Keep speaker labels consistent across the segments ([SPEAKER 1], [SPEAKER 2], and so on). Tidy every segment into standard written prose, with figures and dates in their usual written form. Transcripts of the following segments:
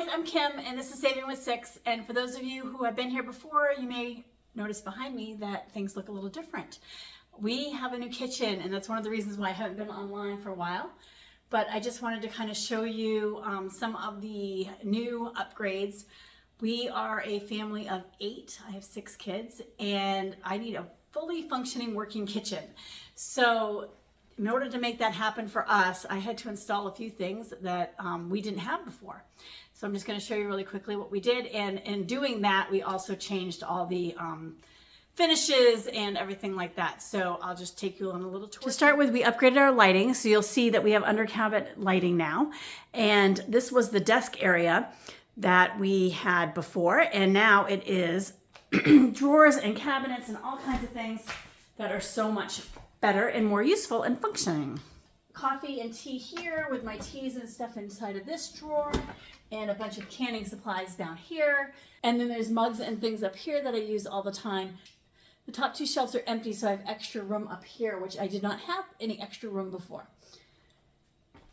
[SPEAKER 1] guys, I'm Kim and this is Saving with Six, and for those of you who have been here before, you may notice behind me that things look a little different. We have a new kitchen, and that's one of the reasons why I haven't been online for a while, but I just wanted to kind of show you some of the new upgrades. We are a family of 8. I have 6 kids and I need a fully functioning working kitchen. So in order to make that happen for us, I had to install a few things that we didn't have before. So I'm just going to show you really quickly what we did, and in doing that, we also changed all the finishes and everything like that. So I'll just take you on a little tour. To start with, we upgraded our lighting, so you'll see that we have under cabinet lighting now, and this was the desk area that we had before, and now it is drawers and cabinets and all kinds of things that are so much better and more useful and functioning. Coffee and tea here with my teas and stuff inside of this drawer, and a bunch of canning supplies down here. And then there's mugs and things up here that I use all the time. The top 2 shelves are empty, so I have extra room up here, which I did not have any extra room before.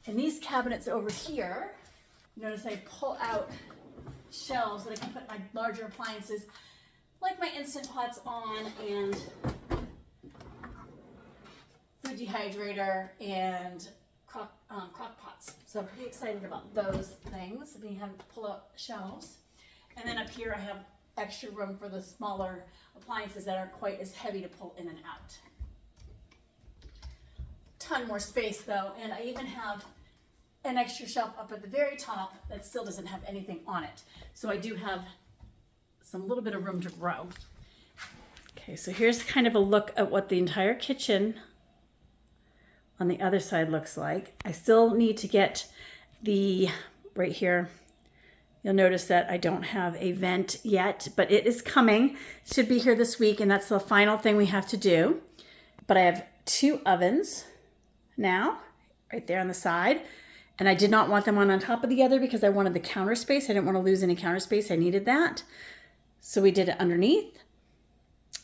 [SPEAKER 1] And these cabinets over here, notice I pull out shelves that I can put my larger appliances, like my Instant Pots on, and food dehydrator, and crock pots. So I'm pretty excited about those things, being having to pull out shelves. And then up here I have extra room for the smaller appliances that aren't quite as heavy to pull in and out. Ton more space though, and I even have an extra shelf up at the very top that still doesn't have anything on it. So I do have some little bit of room to grow. Okay, so here's kind of a look at what the entire kitchen on the other side looks like. I still need to get the, right here, you'll notice that I don't have a vent yet, but it is coming. It should be here this week, and that's the final thing we have to do. But I have 2 ovens now, right there on the side, and I did not want them one on top of the other because I wanted the counter space. I didn't want to lose any counter space. I needed that. So we did it underneath.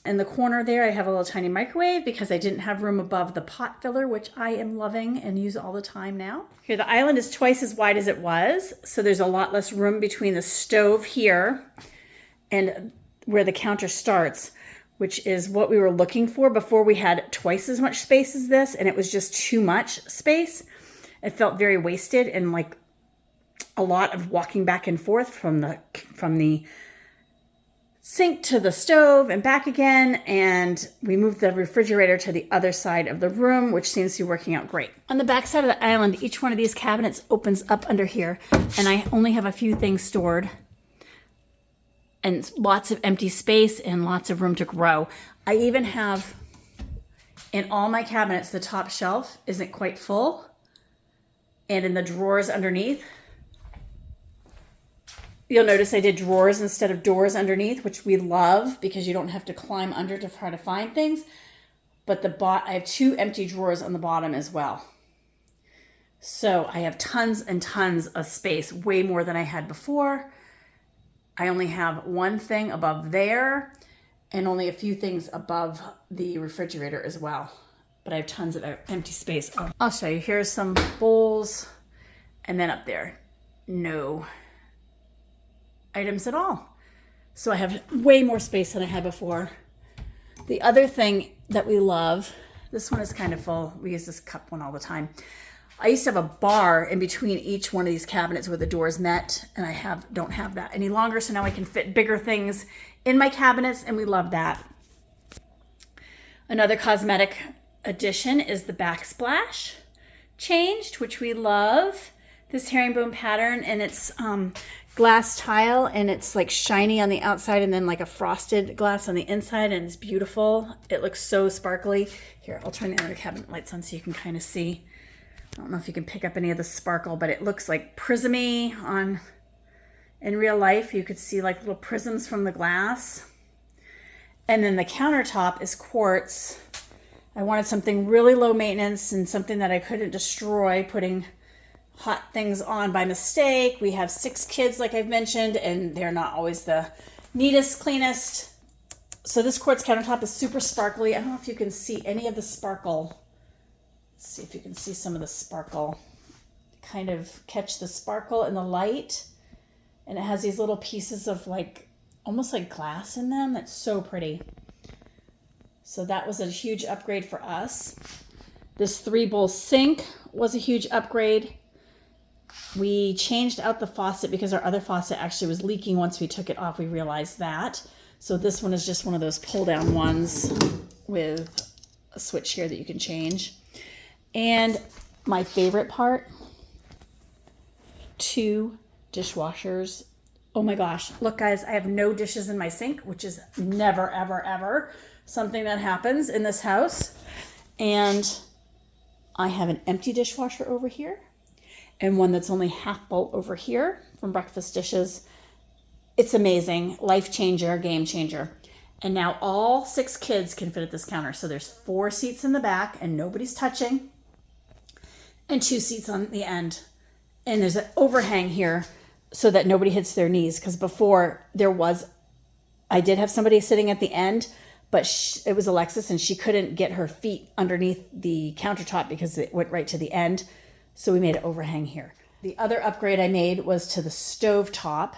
[SPEAKER 1] In the corner there, I have a little tiny microwave because I didn't have room above the pot filler, which I am loving and use all the time now. Here, the island is twice as wide as it was, so there's a lot less room between the stove here and where the counter starts, which is what we were looking for. Before, we had twice as much space as this, and it was just too much space. It felt very wasted and like a lot of walking back and forth from the sink to the stove and back again, and we moved the refrigerator to the other side of the room, which seems to be working out great. On the back side of the island, each one of these cabinets opens up under here, and I only have a few things stored and lots of empty space and lots of room to grow. I even have, in all my cabinets, the top shelf isn't quite full, and in the drawers underneath, you'll notice I did drawers instead of doors underneath, which we love because you don't have to climb under to try to find things. But I have 2 empty drawers on the bottom as well. So I have tons and tons of space, way more than I had before. I only have 1 thing above there and only a few things above the refrigerator as well. But I have tons of empty space. I'll show you. Here's some bowls, and then up there, no items at all. So I have way more space than I had before. The other thing that we love, this one is kind of full. We use this cup one all the time. I used to have a bar in between each one of these cabinets where the doors met, and I don't have that any longer. So now I can fit bigger things in my cabinets, and we love that. Another cosmetic addition is the backsplash changed, which we love. This herringbone pattern, and it's glass tile, and it's like shiny on the outside and then like a frosted glass on the inside, and it's beautiful. It looks so sparkly. Here, I'll turn the other cabinet lights on so you can kind of see. I don't know if you can pick up any of the sparkle, but it looks like prismy in real life. You could see like little prisms from the glass. And then the countertop is quartz. I wanted something really low maintenance and something that I couldn't destroy putting hot things on by mistake. We have 6 kids, like I've mentioned, and they're not always the neatest, cleanest. So this quartz countertop is super sparkly. I don't know if you can see any of the sparkle. Let's see if you can see some of the sparkle. Kind of catch the sparkle in the light. And it has these little pieces of like, almost like glass in them. That's so pretty. So that was a huge upgrade for us. This 3-bowl sink was a huge upgrade. We changed out the faucet because our other faucet actually was leaking. Once we took it off, we realized that. So this one is just one of those pull down ones with a switch here that you can change. And my favorite part, 2 dishwashers. Oh my gosh. Look guys, I have no dishes in my sink, which is never, ever, ever something that happens in this house. And I have an empty dishwasher over here and one that's only half full over here from breakfast dishes. It's amazing. Life changer, game changer. And now all 6 kids can fit at this counter. So there's 4 seats in the back and nobody's touching, and 2 seats on the end. And there's an overhang here so that nobody hits their knees. Because before I did have somebody sitting at the end, but it was Alexis and she couldn't get her feet underneath the countertop because it went right to the end. So we made an overhang here. The other upgrade I made was to the stove top.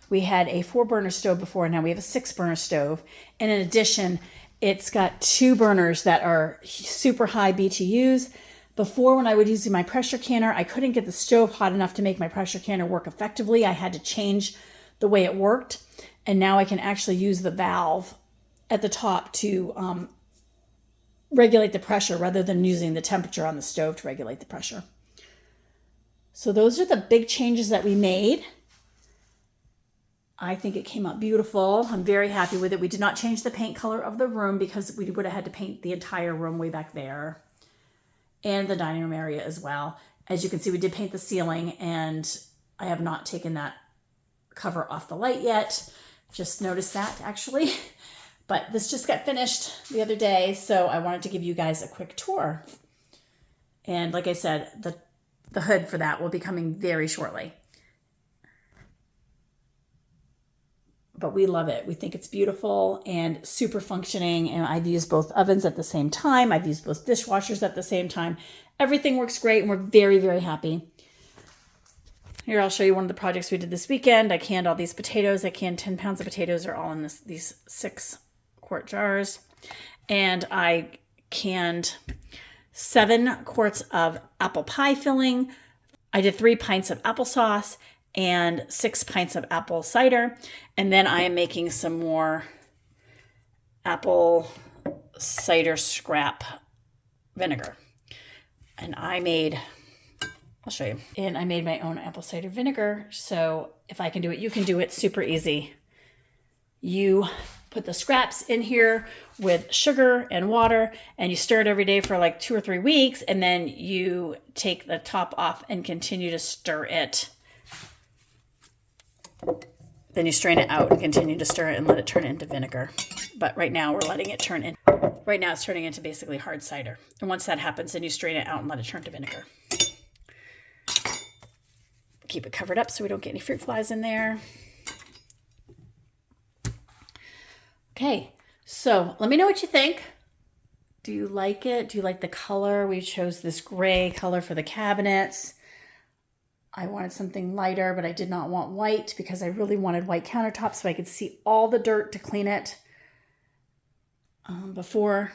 [SPEAKER 1] We had a 4-burner stove before, now we have a 6-burner stove. And in addition, it's got 2 burners that are super high BTUs. Before, when I would use my pressure canner, I couldn't get the stove hot enough to make my pressure canner work effectively. I had to change the way it worked. And now I can actually use the valve at the top to regulate the pressure rather than using the temperature on the stove to regulate the pressure. So those are the big changes that we made. I think it came out beautiful. I'm very happy with it. We did not change the paint color of the room because we would have had to paint the entire room way back there and the dining room area as well. As you can see, we did paint the ceiling and I have not taken that cover off the light yet. Just noticed that actually, but this just got finished the other day. So I wanted to give you guys a quick tour. And like I said, the hood for that will be coming very shortly. But we love it. We think it's beautiful and super functioning. And I've used both ovens at the same time. I've used both dishwashers at the same time. Everything works great and we're very, very happy. Here, I'll show you one of the projects we did this weekend. I canned all these potatoes. I canned 10 pounds of potatoes. They're all in these 6-quart jars. And I canned 7 quarts of apple pie filling. I did 3 pints of applesauce and 6 pints of apple cider. And then I am making some more apple cider scrap vinegar. And I'll show you. And I made my own apple cider vinegar. So if I can do it, you can do it. Super easy. You put the scraps in here with sugar and water and you stir it every day for like 2 or 3 weeks. And then you take the top off and continue to stir it. Then you strain it out and continue to stir it and let it turn into vinegar. But right now we're letting it turn in. Right now it's turning into basically hard cider. And once that happens, then you strain it out and let it turn to vinegar. Keep it covered up so we don't get any fruit flies in there. Okay, so let me know what you think. Do you like it? Do you like the color? We chose this gray color for the cabinets. I wanted something lighter, but I did not want white because I really wanted white countertops so I could see all the dirt to clean it. Before,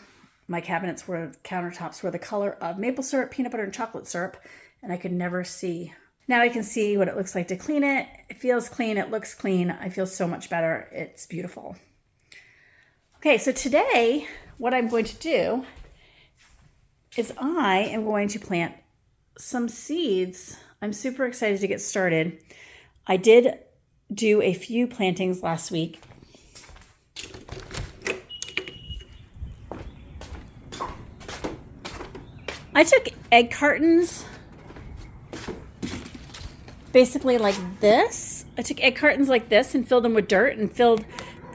[SPEAKER 1] my countertops were the color of maple syrup, peanut butter, and chocolate syrup, and I could never see. Now I can see what it looks like to clean it. It feels clean. It looks clean. I feel so much better. It's beautiful. Okay, so today, what I'm going to do is I am going to plant some seeds. I'm super excited to get started. I did do a few plantings last week. I took egg cartons, basically like this. I took egg cartons like this and filled them with dirt and filled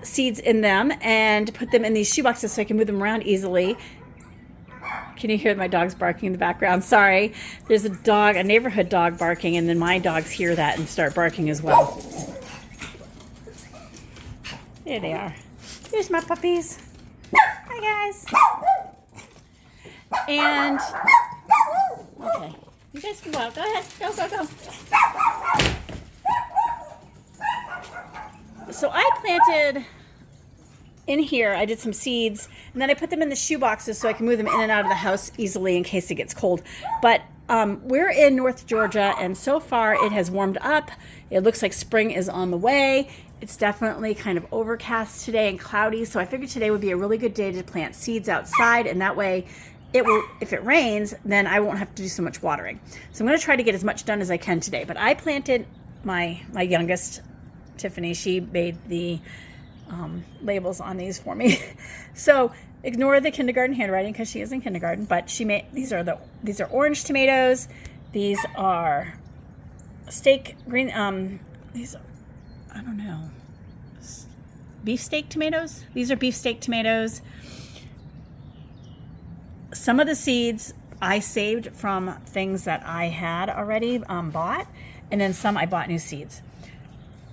[SPEAKER 1] seeds in them and put them in these shoe boxes so I can move them around easily. Can you hear my dogs barking in the background? Sorry. There's a neighborhood dog barking, and then my dogs hear that and start barking as well. There they are. Here's my puppies. Hi, guys. And, okay. You guys can go out. Go ahead. Go, go, go. So I planted in here, I did some seeds, and then I put them in the shoe boxes so I can move them in and out of the house easily in case it gets cold. But we're in North Georgia, and so far it has warmed up. It looks like spring is on the way. It's definitely kind of overcast today and cloudy, so I figured today would be a really good day to plant seeds outside, and that way it will, if it rains, then I won't have to do so much watering. So I'm going to try to get as much done as I can today. But I planted my youngest, Tiffany. She made the labels on these for me. So ignore the kindergarten handwriting because she is in kindergarten, but she made, these are orange tomatoes. These are steak green, these are, I don't know, beefsteak tomatoes. These are beefsteak tomatoes. Some of the seeds I saved from things that I had already bought, and then some I bought new seeds.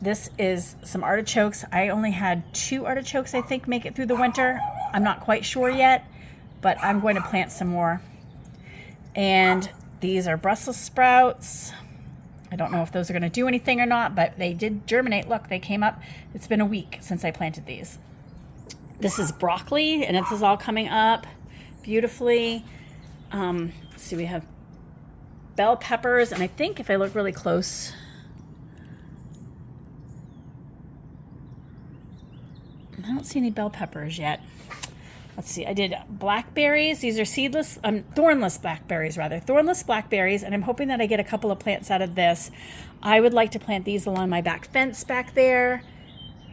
[SPEAKER 1] This is some artichokes. I only had 2 artichokes, I think, make it through the winter. I'm not quite sure yet, but I'm going to plant some more. And these are Brussels sprouts. I don't know if those are going to do anything or not, but they did germinate. Look, they came up. It's been a week since I planted these. This is broccoli, and this is all coming up beautifully. Let's see, we have bell peppers, and I think if I look really close, I don't see any bell peppers yet. Let's see, I did blackberries. These are seedless, thornless blackberries rather. Thornless blackberries, and I'm hoping that I get a couple of plants out of this. I would like to plant these along my back fence back there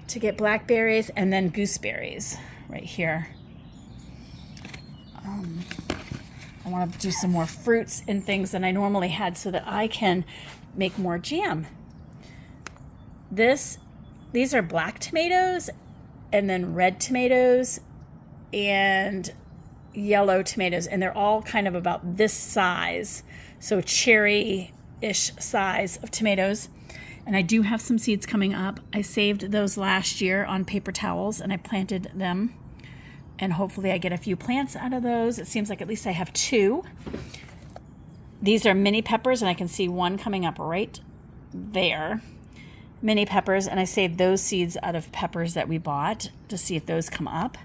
[SPEAKER 1] to get blackberries, and then gooseberries right here. I want to do some more fruits and things than I normally had so that I can make more jam. These are black tomatoes, and then red tomatoes and yellow tomatoes, and they're all kind of about this size, so cherry-ish size of tomatoes. And I do have some seeds coming up. I saved those last year on paper towels, and I planted them, and hopefully I get a few plants out of those. It seems like at least I have 2. These are mini peppers, and I can see one coming up right there. Mini peppers, and I saved those seeds out of peppers that we bought to see if those come up.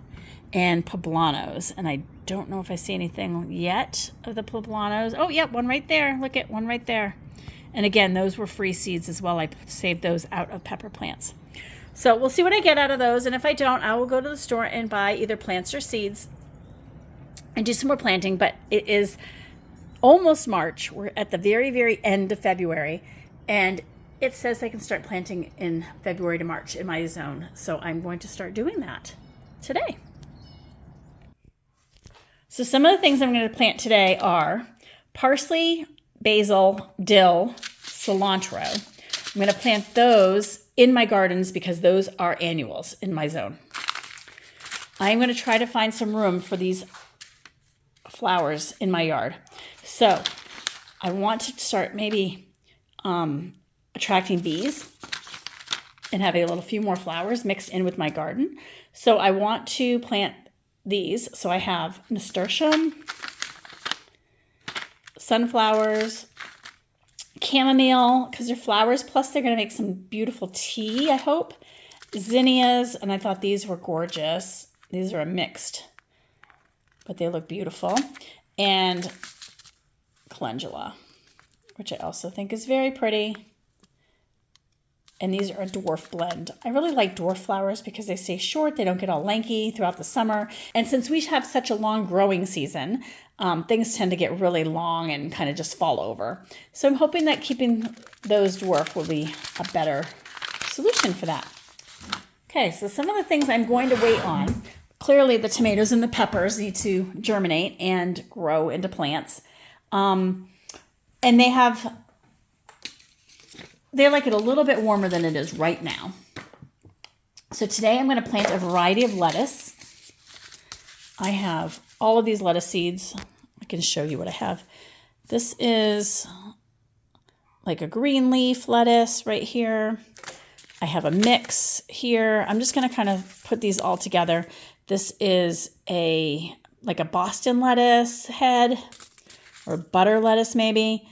[SPEAKER 1] And poblanos, and I don't know if I see anything yet of the poblanos. Oh, yeah, one right there. Look at one right there. And again, those were free seeds as well. I saved those out of pepper plants. So we'll see what I get out of those, and if I don't, I will go to the store and buy either plants or seeds and do some more planting. But it is almost March. We're at the very, very end of February, and it says I can start planting in February to March in my zone. So I'm going to start doing that today. So some of the things I'm going to plant today are parsley, basil, dill, cilantro. I'm going to plant those in my gardens because those are annuals in my zone. I'm going to try to find some room for these flowers in my yard. So I want to start maybe attracting bees and having a little few more flowers mixed in with my garden. So I want to plant these. So I have nasturtium, sunflowers, chamomile, because they're flowers, plus they're going to make some beautiful tea, I hope. Zinnias, and I thought these were gorgeous. These are a mixed, but they look beautiful. And calendula, which I also think is very pretty. And these are a dwarf blend. I really like dwarf flowers because they stay short, they don't get all lanky throughout the summer. And since we have such a long growing season, things tend to get really long and kind of just fall over. So I'm hoping that keeping those dwarf will be a better solution for that. Okay, so some of the things I'm going to wait on. Clearly the tomatoes and the peppers need to germinate and grow into plants. And they like it a little bit warmer than it is right now. So today I'm going to plant a variety of lettuce. I have all of these lettuce seeds. I can show you what I have. This is like a green leaf lettuce right here. I have a mix here. I'm just going to kind of put these all together. This is like a Boston lettuce head or butter lettuce maybe.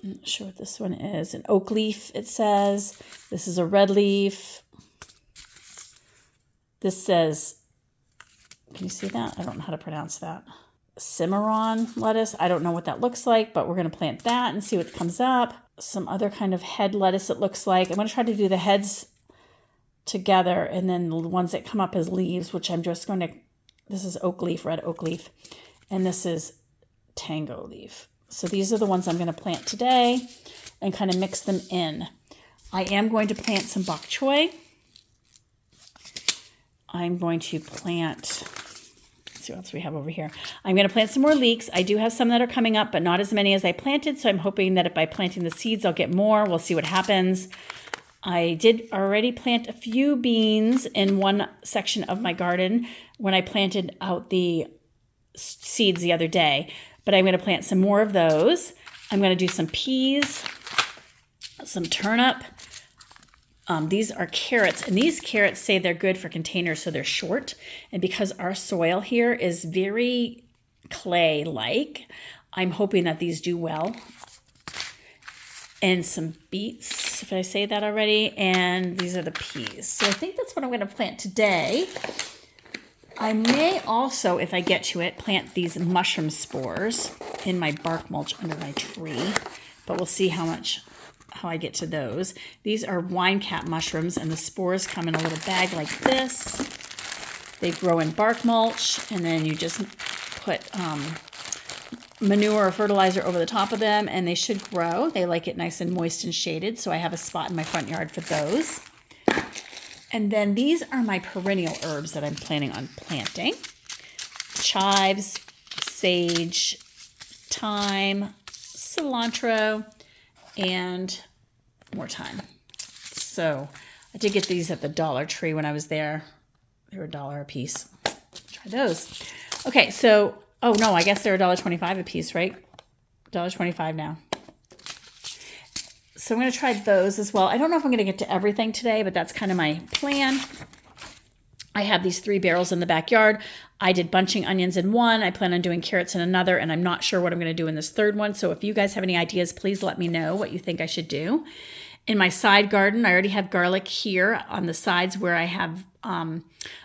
[SPEAKER 1] I'm not sure what this one is. An oak leaf, it says. This is a red leaf. This says, can you see that? I don't know how to pronounce that. Cimarron lettuce. I don't know what that looks like, but we're going to plant that and see what comes up. Some other kind of head lettuce it looks like. I'm going to try to do the heads together and then the ones that come up as leaves, which I'm just going to, this is oak leaf, red oak leaf, and this is tango leaf. So these are the ones I'm going to plant today and kind of mix them in. I am going to plant some bok choy. I'm going to plant, let's see what else we have over here. I'm going to plant some more leeks. I do have some that are coming up, but not as many as I planted. So I'm hoping that by planting the seeds, I'll get more. We'll see what happens. I did already plant a few beans in one section of my garden when I planted out the seeds the other day, but I'm going to plant some more of those. I'm going to do some peas, some turnip. These are carrots, and these carrots say they're good for containers, so they're short. And because our soil here is very clay-like, I'm hoping that these do well. And some beets, if I say that already, and these are the peas. So I think that's what I'm going to plant today. I may also, if I get to it, plant these mushroom spores in my bark mulch under my tree, but we'll see how I get to those. These are wine cap mushrooms, and the spores come in a little bag like this. They grow in bark mulch, and then you just put manure or fertilizer over the top of them, and they should grow. They like it nice and moist and shaded, so I have a spot in my front yard for those. And then these are my perennial herbs that I'm planning on planting. Chives, sage, thyme, cilantro, and more thyme. So I did get these at the Dollar Tree when I was there. They were $1 a piece. Try those. Okay, so, oh no, I guess they're $1.25 a piece, right? $1.25 now. So I'm going to try those as well. I don't know if I'm going to get to everything today, but that's kind of my plan. I have these 3 barrels in the backyard. I did bunching onions in one. I plan on doing carrots in another, and I'm not sure what I'm going to do in this third one. So if you guys have any ideas, please let me know what you think I should do. In my side garden, I already have garlic here on the sides where I have a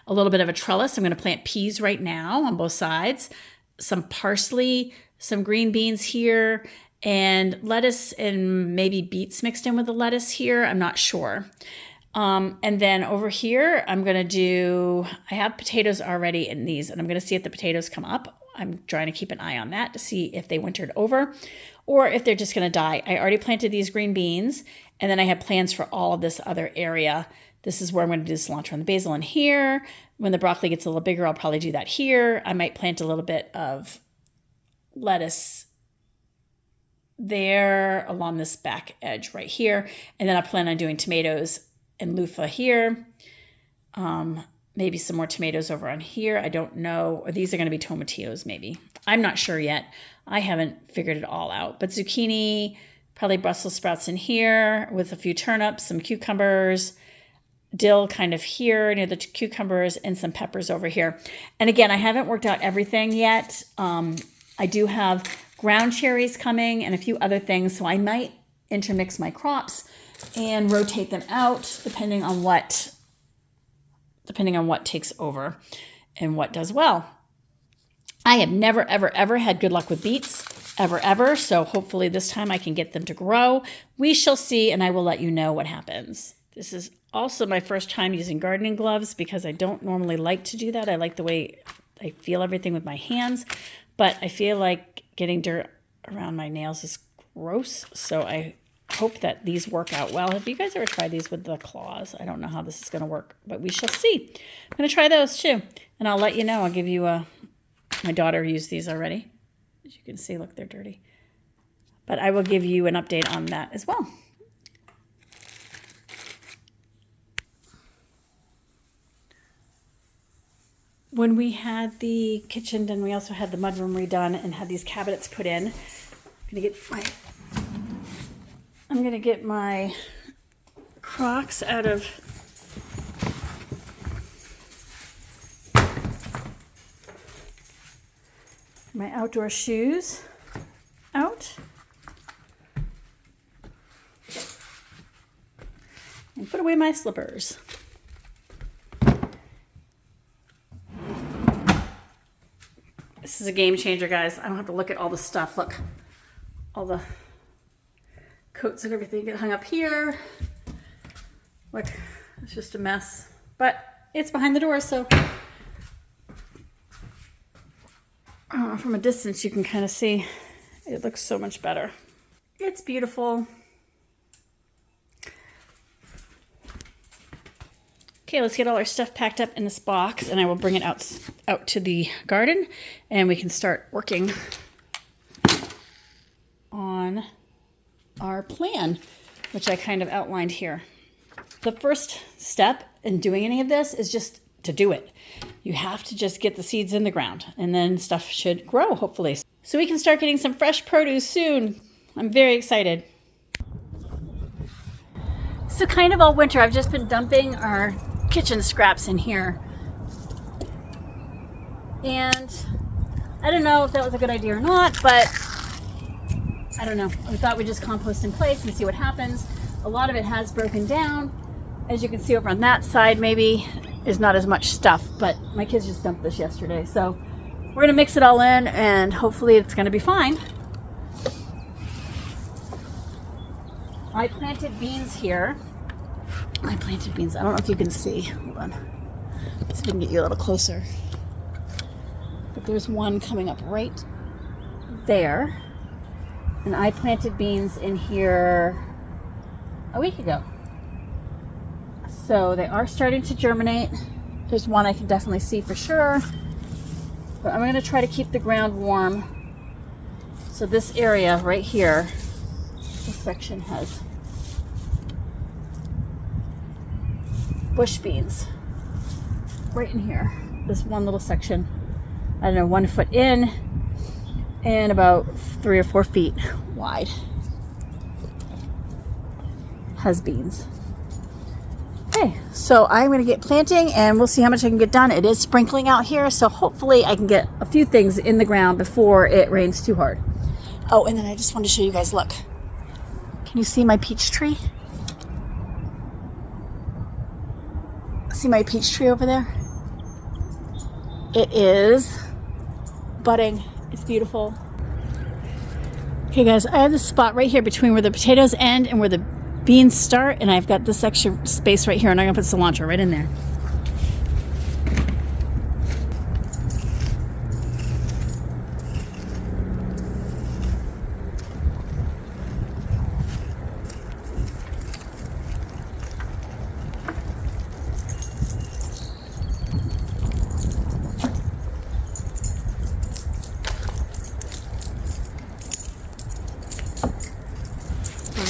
[SPEAKER 1] little bit of a trellis. I'm going to plant peas right now on both sides, some parsley, some green beans here, and lettuce and maybe beets mixed in with the lettuce here. I'm not sure. And then over here, I'm going to do, I have potatoes already in these, and I'm going to see if the potatoes come up. I'm trying to keep an eye on that to see if they wintered over or if they're just going to die. I already planted these green beans, and then I have plans for all of this other area. This is where I'm going to do the cilantro and the basil in here. When the broccoli gets a little bigger, I'll probably do that here. I might plant a little bit of lettuce there along this back edge right here. And then I plan on doing tomatoes and loofah here. Maybe some more tomatoes over on here. I don't know. Or these are going to be tomatillos maybe. I'm not sure yet. I haven't figured it all out. But zucchini, probably Brussels sprouts in here with a few turnips, some cucumbers, dill kind of here near the cucumbers, and some peppers over here. And again, I haven't worked out everything yet. I do have ground cherries coming and a few other things, so I might intermix my crops and rotate them out depending on what takes over and what does well. I have never, ever, ever had good luck with beets, ever. So hopefully this time I can get them to grow. We shall see, and I will let you know what happens. This is also my first time using gardening gloves because I don't normally like to do that. I like the way I feel everything with my hands, but I feel like getting dirt around my nails is gross. So I hope that these work out well. Have you guys ever tried these with the claws? I don't know how this is going to work, but we shall see. I'm going to try those too, and I'll let you know. I'll give you my daughter used these already. As you can see, look, they're dirty. But I will give you an update on that as well. When we had the kitchen done, we also had the mudroom redone and had these cabinets put in. I'm gonna get my Crocs out of my outdoor shoes out. and put away my slippers. This is a game changer, guys. I don't have to look at all the stuff. Look, all the coats and everything get hung up here. Look, it's just a mess, but it's behind the door, so from a distance you can kind of see it looks so much better. It's beautiful. Okay, let's get all our stuff packed up in this box, and I will bring it out to the garden, and we can start working on our plan, which I kind of outlined here. The first step in doing any of this is just to do it. You have to just get the seeds in the ground, and then stuff should grow, hopefully. So we can start getting some fresh produce soon. I'm very excited. So kind of all winter, I've just been dumping our kitchen scraps in here. And I don't know if that was a good idea or not, but I don't know. I thought we'd just compost in place and see what happens. A lot of it has broken down. As you can see over on that side, maybe is not as much stuff, but my kids just dumped this yesterday. So we're gonna mix it all in and hopefully it's gonna be fine. I planted beans here. I planted beans. I don't know if you can see. Hold on. Let's see if we can get you a little closer. But there's one coming up right there. And I planted beans in here a week ago. So they are starting to germinate. There's one I can definitely see for sure. But I'm going to try to keep the ground warm. So this area right here, this section has bush beans right in here. This one little section, I don't know, 1 foot in and about 3 or 4 feet wide, has beans. Okay, so I'm going to get planting and we'll see how much I can get done. It is sprinkling out here, so hopefully I can get a few things in the ground before it rains too hard. Oh, and then I just wanted to show you guys, look. Can you see my peach tree? See my peach tree over there? It is budding. It's beautiful. Okay guys, I have this spot right here between where the potatoes end and where the beans start, and I've got this extra space right here, and I'm gonna put cilantro right in there.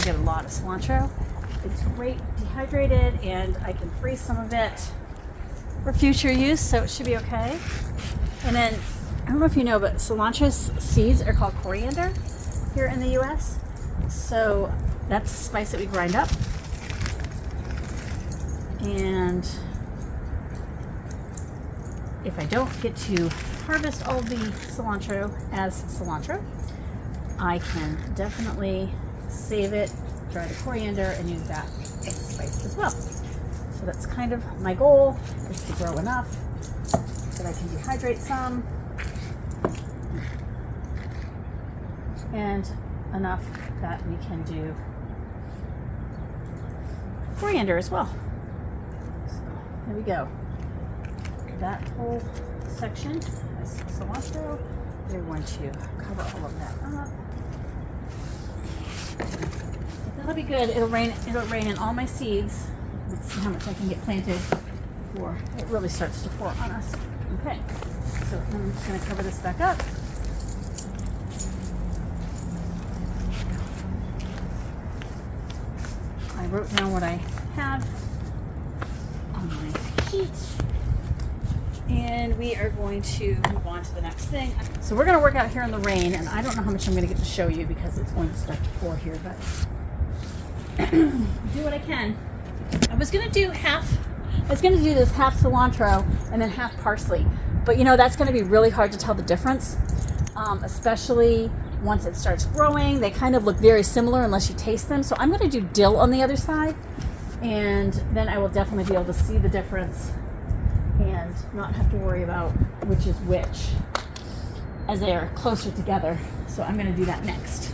[SPEAKER 1] Get a lot of cilantro. It's great dehydrated, and I can freeze some of it for future use, so it should be okay. And then, I don't know if you know, but cilantro's seeds are called coriander here in the US. So that's a spice that we grind up. And if I don't get to harvest all the cilantro as cilantro, I can definitely save it, dry the coriander, and use that as a spice as well. So that's kind of my goal, is to grow enough that I can dehydrate some, and enough that we can do coriander as well. So there we go. That whole section is cilantro. We're going to cover all of that up. That'll be good. It'll rain in all my seeds. Let's see how much I can get planted before it really starts to pour on us. Okay, so I'm just going to cover this back up. I wrote down what I have on my sheet, and we are going to move on to the next thing. So we're going to work out here in the rain, and I don't know how much I'm going to get to show you because it's going to start to pour here, but do what I can. I was going to do this half cilantro and then half parsley, but you know, that's going to be really hard to tell the difference, especially once it starts growing. They kind of look very similar unless you taste them. So I'm going to do dill on the other side, And then I will definitely be able to see the difference and not have to worry about which is which as they are closer together. So I'm going to do that next.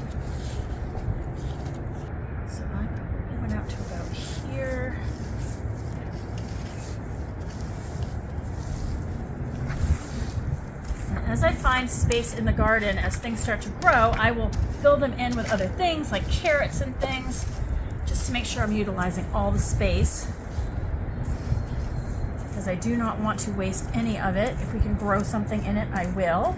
[SPEAKER 1] So I probably went out to about here. And as I find space in the garden, as things start to grow, I will fill them in with other things like carrots and things, just to make sure I'm utilizing all the space, because I do not want to waste any of it. If we can grow something in it, I will.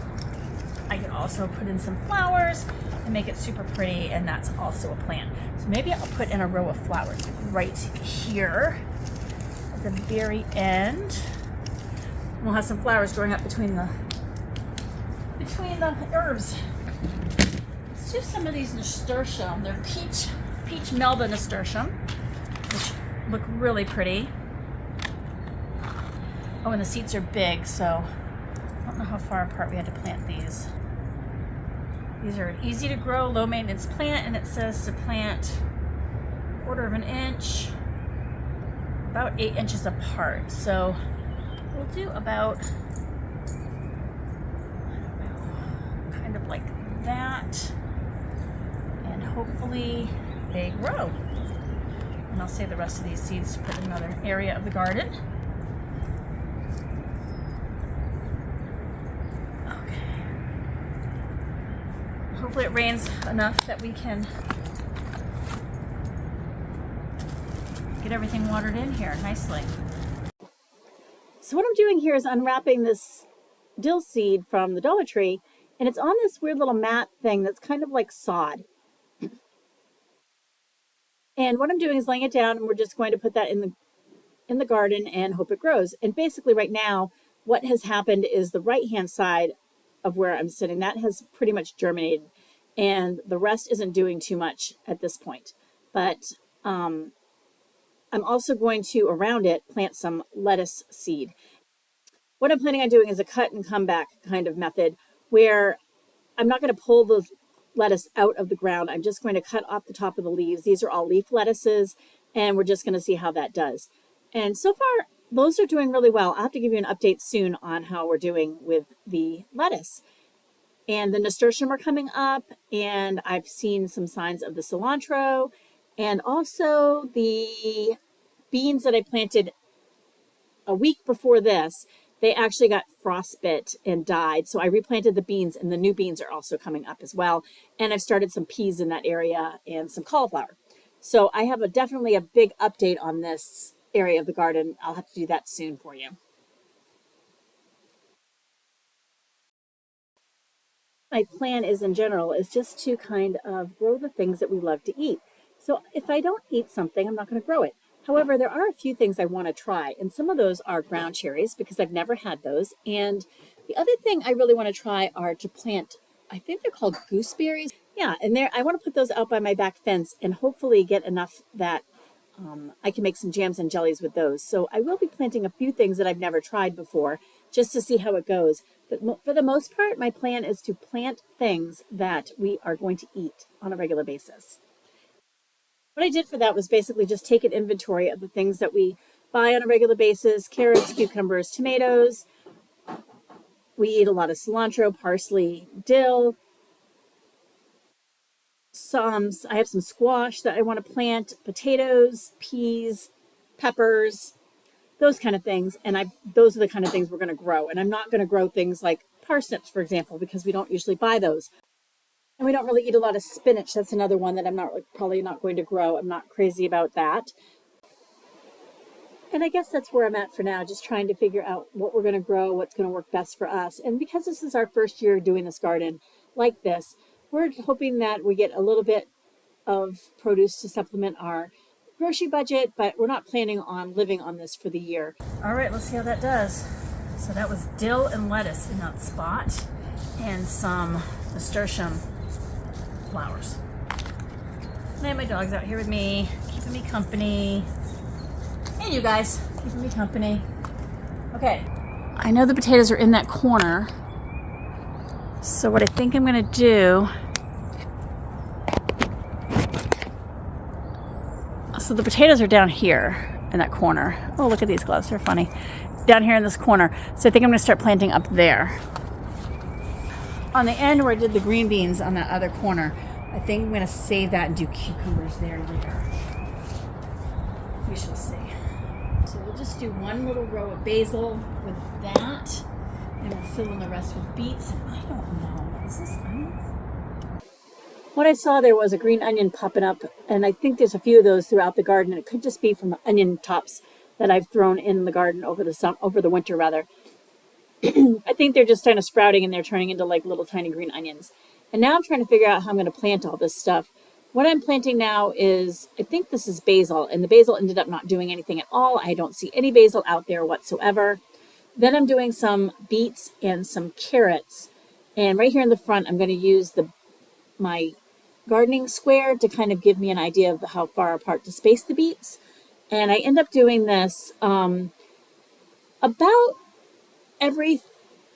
[SPEAKER 1] I can also put in some flowers and make it super pretty, and that's also a plant. So maybe I'll put in a row of flowers right here at the very end. We'll have some flowers growing up between the herbs. Let's do some of these nasturtium. They're peach melba nasturtium, which look really pretty. Oh, and the seeds are big, so I don't know how far apart we had to plant these. These are an easy to grow, low maintenance plant, and it says to plant 1/4 of an inch, about 8 inches apart. So we'll do about, I don't know, kind of like that, and hopefully they grow. And I'll save the rest of these seeds to put in another area of the garden. Hopefully it rains enough that we can get everything watered in here nicely. So what I'm doing here is unwrapping this dill seed from the Dollar Tree, and it's on this weird little mat thing that's kind of like sod. And what I'm doing is laying it down, and we're just going to put that in the garden and hope it grows. And basically right now, what has happened is the right-hand side of where I'm sitting, that has pretty much germinated, and the rest isn't doing too much at this point. But I'm also going to, around it, plant some lettuce seed. What I'm planning on doing is a cut and come back kind of method, where I'm not going to pull the lettuce out of the ground. I'm just going to cut off the top of the leaves. These are all leaf lettuces, and we're just going to see how that does. And so far, those are doing really well. I'll have to give you an update soon on how we're doing with the lettuce. And the nasturtium are coming up, and I've seen some signs of the cilantro, and also the beans that I planted a week before this, they actually got frostbit and died. So I replanted the beans, and the new beans are also coming up as well. And I've started some peas in that area and some cauliflower. So I have definitely a big update on this area of the garden. I'll have to do that soon for you. My plan is, in general, is just to kind of grow the things that we love to eat. So if I don't eat something, I'm not going to grow it. However, there are a few things I want to try, and some of those are ground cherries because I've never had those. And the other thing I really want to try are to plant, I think they're called gooseberries. Yeah, and I want to put those out by my back fence and hopefully get enough that I can make some jams and jellies with those. So I will be planting a few things that I've never tried before just to see how it goes. But for the most part, my plan is to plant things that we are going to eat on a regular basis. What I did for that was basically just take an inventory of the things that we buy on a regular basis: carrots, cucumbers, tomatoes. We eat a lot of cilantro, parsley, dill. I have some squash that I want to plant, potatoes, peas, peppers, those kind of things. And those are the kind of things we're going to grow. And I'm not going to grow things like parsnips, for example, because we don't usually buy those. And we don't really eat a lot of spinach. That's another one that I'm probably not going to grow. I'm not crazy about that. And I guess that's where I'm at for now, just trying to figure out what we're going to grow, what's going to work best for us. And because this is our first year doing this garden like this, we're hoping that we get a little bit of produce to supplement our grocery budget, but we're not planning on living on this for the year. All right, let's see how that does. So that was dill and lettuce in that spot, and some nasturtium flowers. And my dog's out here with me, keeping me company. And you guys, keeping me company. Okay, I know the potatoes are in that corner. So what I think I'm gonna do, So the potatoes are down here in that corner. Oh, look at these gloves, they're funny. Down here in this corner. So I think I'm gonna start planting up there. On the end where I did the green beans on that other corner, I think I'm gonna save that and do cucumbers there later. We shall see. So we'll just do one little row of basil with that, and we'll fill in the rest with beets. I don't know, is this onions? What I saw there was a green onion popping up, and I think there's a few of those throughout the garden, and it could just be from the onion tops that I've thrown in the garden over the winter rather. I think they're just kind of sprouting and they're turning into like little tiny green onions. And now I'm trying to figure out how I'm going to plant all this stuff. What I'm planting now is, I think this is basil, and the basil ended up not doing anything at all. I don't see any basil out there whatsoever. Then I'm doing some beets and some carrots. And right here in the front, I'm going to use my gardening square to kind of give me an idea of how far apart to space the beets. And I end up doing this about every,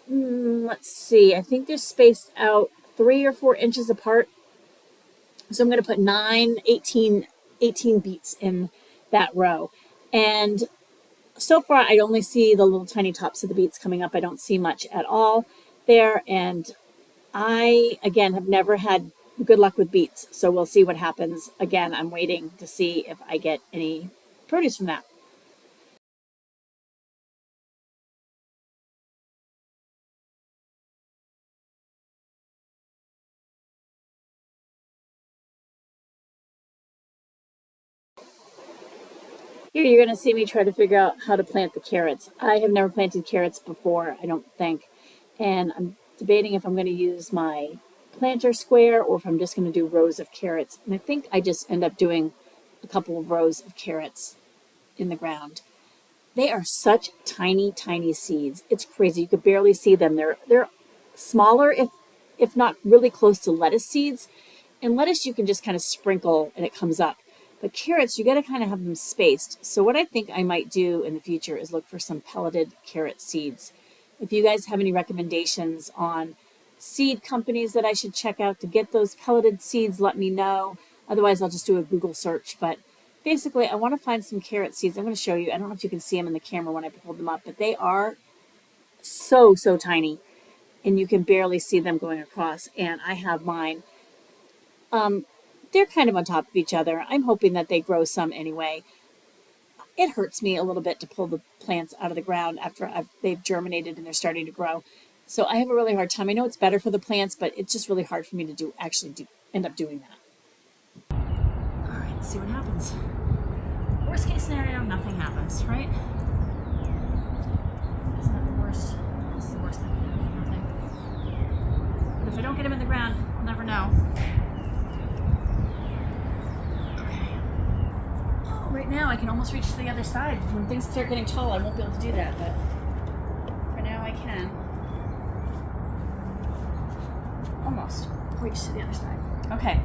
[SPEAKER 1] let's see, I think they're spaced out 3 or 4 inches apart. So I'm going to put 18 beets in that row. And so far, I only see the little tiny tops of the beets coming up. I don't see much at all there. And I, again, have never had good luck with beets. So we'll see what happens. Again, I'm waiting to see if I get any produce from that. Here you're going to see me try to figure out how to plant the carrots. I have never planted carrots before, I don't think. And I'm debating if I'm going to use my planter square or if I'm just going to do rows of carrots. And I think I just end up doing a couple of rows of carrots in the ground. They are such tiny, tiny seeds. It's crazy. You could barely see them. They're smaller, if not really close to lettuce seeds. And lettuce you can just kind of sprinkle and it comes up. But carrots, you got to kind of have them spaced. So what I think I might do in the future is look for some pelleted carrot seeds. If you guys have any recommendations on seed companies that I should check out to get those pelleted seeds, let me know. Otherwise, I'll just do a Google search. But basically, I want to find some carrot seeds. I'm going to show you. I don't know if you can see them in the camera when I pulled them up, but they are so tiny. And you can barely see them going across. And I have mine. They're kind of on top of each other. I'm hoping that they grow some anyway. It hurts me a little bit to pull the plants out of the ground after they've germinated and they're starting to grow. So I have a really hard time. I know it's better for the plants, but it's just really hard for me to end up doing that. All right, let's see what happens. Worst case scenario, nothing happens, right? Isn't that the worst? That's the worst thing that can happen, nothing. But if I don't get them in the ground, I'll never know. Right now, I can almost reach to the other side. When things start getting tall, I won't be able to do that, but for now I can. Almost reach to the other side. Okay.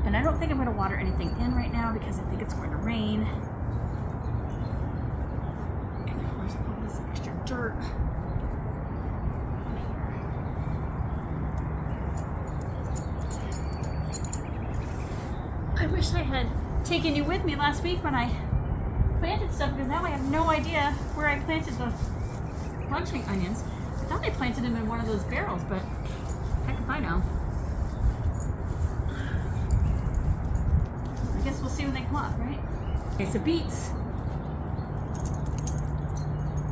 [SPEAKER 1] And I don't think I'm going to water anything in right now because I think it's going to rain. And of course, all this extra dirt. I wish I had taken you with me last week when I planted stuff, because now I have no idea where I planted the bunching onions. I thought I planted them in one of those barrels, but heck if I know. I guess we'll see when they come up, right? Okay, so beets.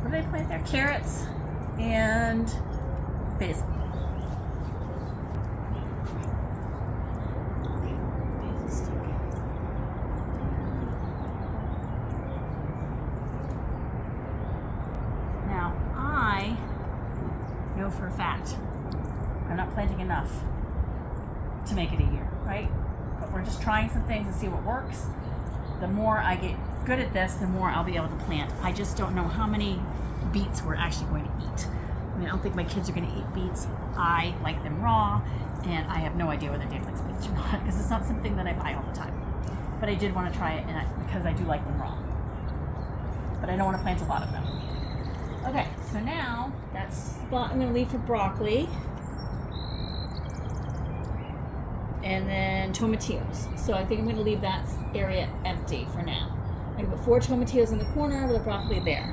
[SPEAKER 1] What did I plant there? Carrots and basil. For a fact, I'm not planting enough to make it a year, right? But we're just trying some things and see what works. The more I get good at this, the more I'll be able to plant. I just don't know how many beets we're actually going to eat. I mean, I don't think my kids are going to eat beets. I like them raw, and I have no idea whether Dave likes beets or not, because it's not something that I buy all the time. But I did want to try it because I do like them raw. But I don't want to plant a lot of them. Okay, so now that's the spot I'm going to leave for broccoli. and then tomatillos. So I think I'm going to leave that area empty for now. I can put 4 tomatillos in the corner with a broccoli there.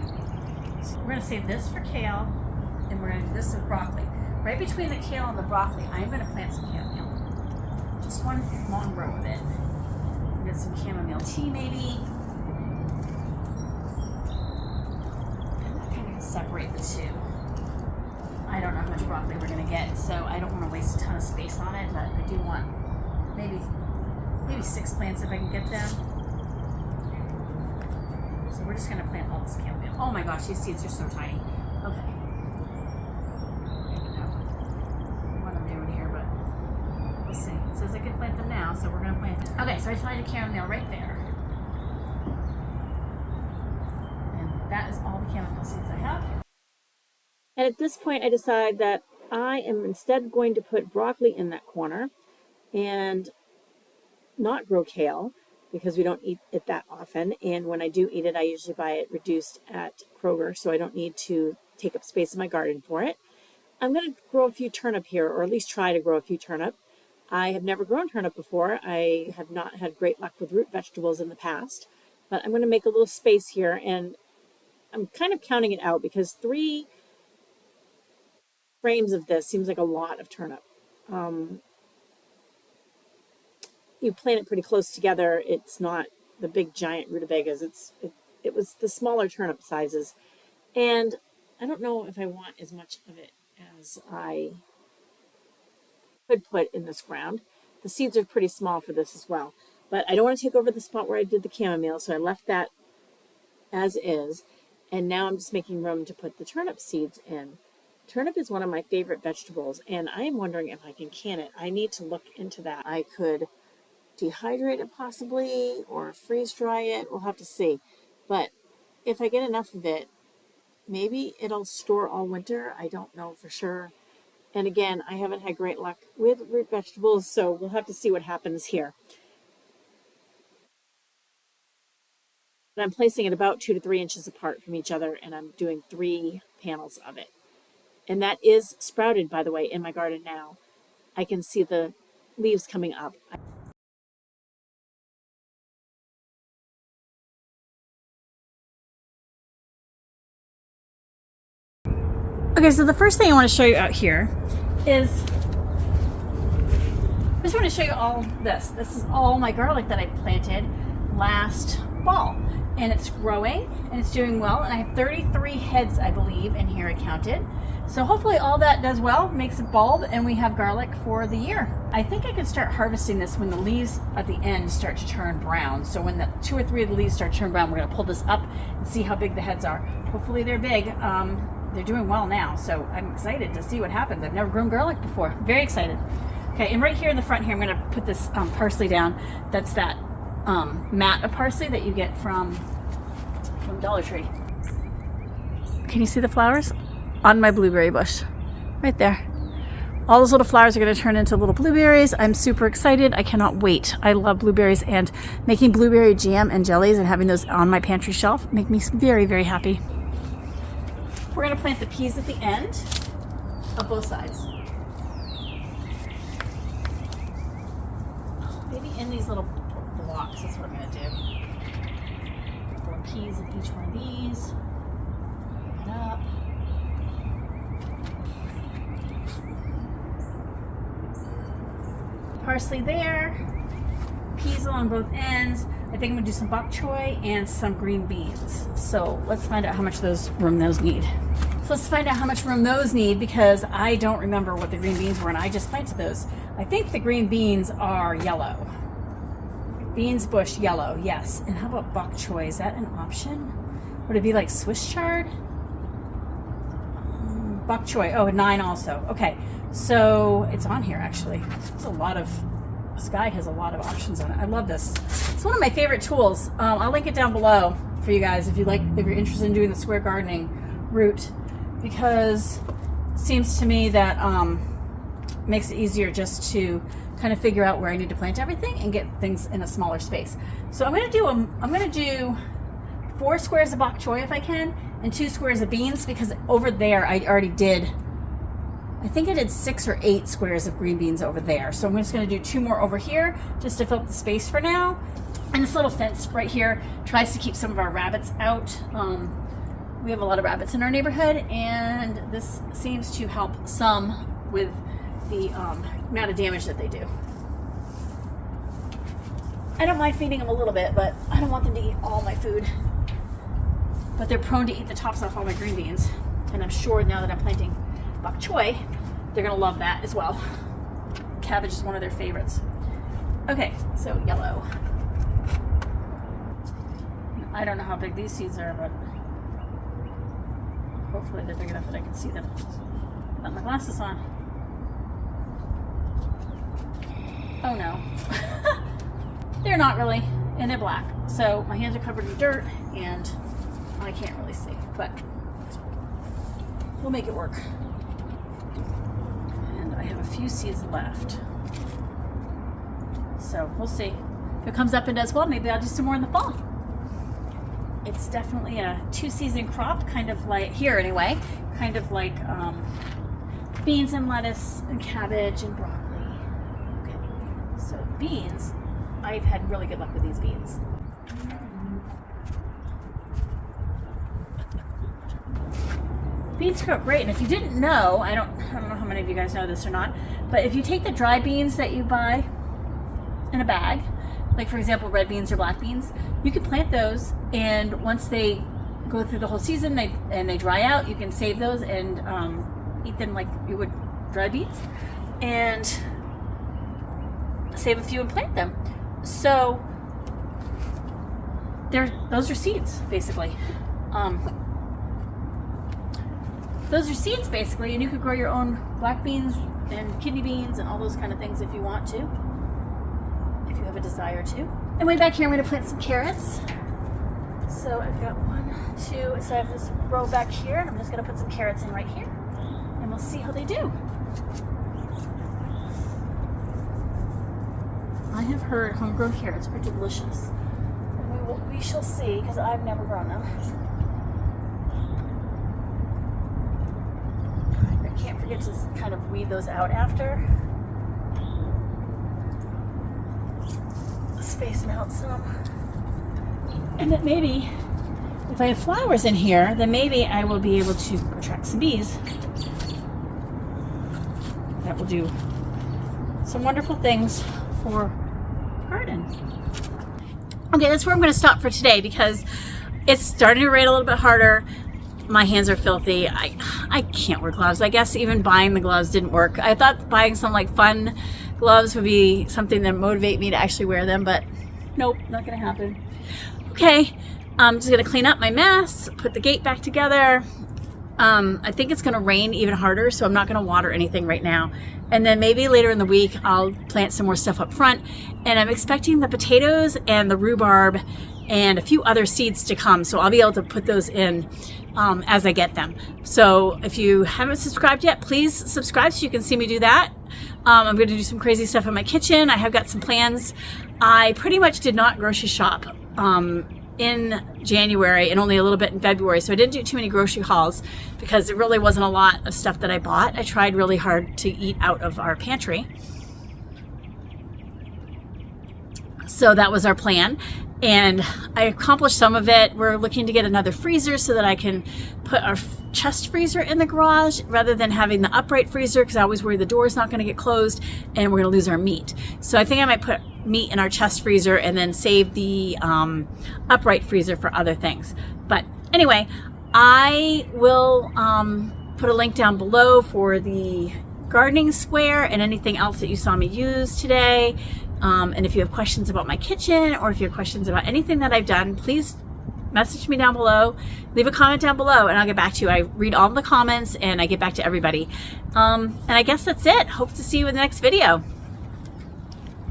[SPEAKER 1] So we're going to save this for kale, and we're going to do this with broccoli. Right between the kale and the broccoli, I'm going to plant some chamomile. Just one long row of it. Get some chamomile tea maybe. And that kind of separate the two. I don't know how much broccoli we're going to get, so I don't want to waste a ton of space on it, but I do want maybe 6 plants if I can get them. So we're just going to plant all this chamomile. Oh my gosh, these seeds are so tiny. Okay. I don't know what I'm doing here, but we'll see. It says I can plant them now, so we're going to plant them. Okay, so I planted chamomile right there. And that is all the chamomile seeds I have. And at this point, I decide that I am instead going to put broccoli in that corner and not grow kale because we don't eat it that often. And when I do eat it, I usually buy it reduced at Kroger, so I don't need to take up space in my garden for it. I'm going to grow a few turnip here, or at least try to grow a few turnip. I have never grown turnip before. I have not had great luck with root vegetables in the past, but I'm going to make a little space here, and I'm kind of counting it out because 3 frames of this seems like a lot of turnip. You plant it pretty close together. It's not the big giant rutabagas. It was the smaller turnip sizes, and I don't know if I want as much of it as I could put in this ground. The seeds are pretty small for this as well, but I don't want to take over the spot where I did the chamomile, so I left that as is, and now I'm just making room to put the turnip seeds in. Turnip is one of my favorite vegetables, and I am wondering if I can can it. I need to look into that. I could dehydrate it possibly, or freeze dry it. We'll have to see. But if I get enough of it, maybe it'll store all winter. I don't know for sure. And again, I haven't had great luck with root vegetables, so we'll have to see what happens here. But I'm placing it about 2 to 3 inches apart from each other, and I'm doing 3 panels of it. And that is sprouted, by the way, in my garden now. I can see the leaves coming up. Okay, so the first thing I want to show you out here is, I just want to show you all this. This is all my garlic that I planted last fall. And it's growing, and it's doing well. And I have 33 heads, I believe, in here I counted. So hopefully all that does well, makes it bulb, and we have garlic for the year. I think I can start harvesting this when the leaves at the end start to turn brown. So when the 2 or 3 of the leaves start to turn brown, we're going to pull this up and see how big the heads are. Hopefully they're big. They're doing well now, so I'm excited to see what happens. I've never grown garlic before. Very excited. Okay, and right here in the front here, I'm going to put this parsley down. That's that mat of parsley that you get from Dollar Tree. Can you see the flowers on my blueberry bush? Right there. All those little flowers are going to turn into little blueberries. I'm super excited. I cannot wait. I love blueberries, and making blueberry jam and jellies and having those on my pantry shelf make me very, very happy. We're going to plant the peas at the end of both sides. Maybe in these little blocks, that's what I'm going to do. Put peas in each one of these. Put it up. Parsley there. Peas along both ends. I think I'm going to do some bok choy and some green beans. So let's find out how much room those need. So let's find out how much room those need, because I don't remember what the green beans were, and I just planted those. I think the green beans are yellow. Beans bush yellow, yes. And how about bok choy? Is that an option? Would it be like Swiss chard? Bok choy, 9 also. Okay, so it's on here actually. This guy has a lot of options on it. I love this. It's one of my favorite tools. I'll link it down below for you guys if you're interested in doing the square gardening route, because it seems to me that makes it easier just to kind of figure out where I need to plant everything and get things in a smaller space. So I'm gonna do 4 squares of bok choy if I can, and 2 squares of beans, because over there I already did I think I did 6 or 8 squares of green beans over there. So I'm just gonna do 2 more over here just to fill up the space for now. And this little fence right here tries to keep some of our rabbits out. We have a lot of rabbits in our neighborhood, and this seems to help some with the amount of damage that they do. I don't mind feeding them a little bit, but I don't want them to eat all my food. But they're prone to eat the tops off all my green beans. And I'm sure now that I'm planting bok choy, they're gonna love that as well. Cabbage is one of their favorites. Okay, so yellow. I don't know how big these seeds are, but hopefully they're big enough that I can see them. Got my glasses on. Oh no. They're not really, and they're black. So my hands are covered in dirt and I can't really see, but we'll make it work. And I have a few seeds left. So we'll see. If it comes up and does well, maybe I'll do some more in the fall. It's definitely a 2-season crop, kind of like, here anyway, kind of like beans and lettuce and cabbage and broccoli. Okay, so beans, I've had really good luck with these beans. Beans grow great, and if you didn't know, I don't know how many of you guys know this or not, but if you take the dry beans that you buy in a bag, like for example red beans or black beans, you can plant those, and once they go through the whole season and they dry out, you can save those and eat them like you would dry beans, and save a few and plant them. So those are seeds basically. Those are seeds basically, and you could grow your own black beans and kidney beans and all those kind of things if you want to, if you have a desire to. And way back here, I'm going to plant some carrots. So I've got 1, 2, so I have this row back here, and I'm just going to put some carrots in right here, and we'll see how they do. I have heard homegrown carrots are delicious, and we shall see, because I've never grown them. I can't forget to kind of weed those out after. Space them out some. And then maybe, if I have flowers in here, then maybe I will be able to attract some bees. That will do some wonderful things for the garden. Okay, that's where I'm going to stop for today because it's starting to rain a little bit harder. My hands are filthy. I can't wear gloves. I guess even buying the gloves didn't work. I thought buying some like fun gloves would be something that motivate me to actually wear them, but nope, not gonna happen. Okay, I'm just gonna clean up my mess, put the gate back together. I think it's gonna rain even harder, so I'm not gonna water anything right now. And then maybe later in the week, I'll plant some more stuff up front. And I'm expecting the potatoes and the rhubarb and a few other seeds to come, so I'll be able to put those in as I get them. So if you haven't subscribed yet, please subscribe so you can see me do that. I'm going to do some crazy stuff in my kitchen. I have got some plans. I pretty much did not grocery shop in January and only a little bit in February, so I didn't do too many grocery hauls because there really wasn't a lot of stuff that I bought. I tried really hard to eat out of our pantry. So that was our plan, and I accomplished some of it. We're looking to get another freezer so that I can put our chest freezer in the garage rather than having the upright freezer, because I always worry the door's not going to get closed and we're going to lose our meat. So I think I might put meat in our chest freezer and then save the upright freezer for other things. But anyway, I will put a link down below for the gardening square and anything else that you saw me use today. And if you have questions about my kitchen, or if you have questions about anything that I've done, please message me down below, leave a comment down below, and I'll get back to you. I read all the comments and I get back to everybody. And I guess that's it. Hope to see you in the next video.